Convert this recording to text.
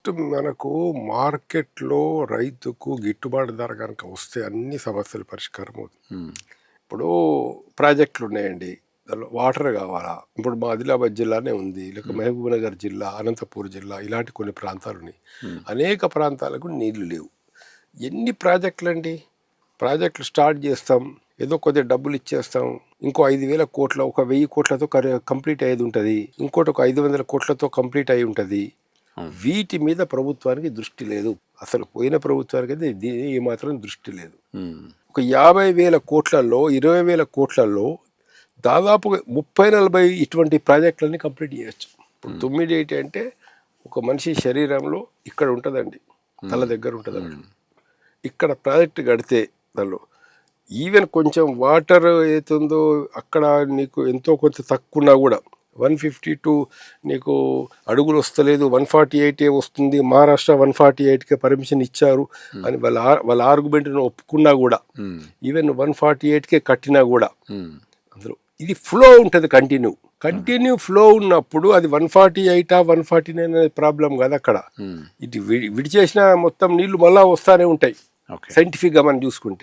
మనకు మార్కెట్‌లో రైతుకు గిట్టుబాటు ధర గనక వస్తే అన్ని సమస్యలు పరిష్కారం అవుతాయి. హ్మ్. ఇప్పుడు ప్రాజెక్టులున్నాయండి. దాంట్లో వాటర్ కావాలా? ఇప్పుడు మా ఆదిలాబాద్ జిల్లానే ఉంది. లేక మహబూబ్‌నగర్ జిల్లా, అనంతపూర్ జిల్లా ఇలాంటి కొన్ని ప్రాంతాలున్నాయి. హ్మ్. అనేక ప్రాంతాలకు నీళ్లు లేవు. ఎన్ని ప్రాజెక్టులండి? ప్రాజెక్టులు స్టార్ట్ చేస్తాం. ఏదో కొద్దిగా డబ్బులు ఇచ్చేస్తాం. ఇంకో 5,000 కోట్ల, ఒక 1000 కోట్లతో కంప్లీట్ అయ్యేది ఉంటది. ఇంకోటి ఒక 500 కోట్లతో కంప్లీట్ అయ్యి ఉంటది. అవును. వీటి మీద ప్రభుత్వానికి దృష్టి లేదు. అసలు పోయిన ప్రభుత్వానికైతే ఏమాత్రం దృష్టి లేదు. హ్మ్. ఒక 50,000 కోట్లలో 20,000 కోట్లలో దాదాపుగా 30-40 ఇటువంటి ప్రాజెక్టులన్నీ కంప్లీట్ చేయొచ్చు. ఇప్పుడు 9 ఏంటి అంటే ఒక మనిషి శరీరంలో ఇక్కడ ఉంటుందండి, తల దగ్గర ఉంటుంది అన్నట్టు. ఇక్కడ ప్రాజెక్ట్ కడితే దానిలో ఈవెన్ కొంచెం వాటర్ ఏతుందో అక్కడ నీకు ఎంతో కొంత తక్కువ ఉన్నా కూడా 152 నీకు అడుగులు వస్తలేదు, 148 వస్తుంది, మహారాష్ట్ర 148కే పర్మిషన్ ఇచ్చారు అని వాళ్ళ ఆర్గ్యుమెంట్ను ఒప్పుకున్నా కూడా, హ్మ్. ఈవెన్ 148కే కట్టినా కూడా హ్మ్. అందులో ఇది ఫ్లో ఉంటుంది. కంటిన్యూ ఫ్లో ఉన్నప్పుడు అది 148 149 అనేది ప్రాబ్లం కాదు అక్కడ. హ్మ్. ఇది విడిచేసిన మొత్తం నీళ్లు మళ్ళా వస్తానే ఉంటాయి ఓకే. సైంటిఫిక్గా మనం చూసుకుంటే.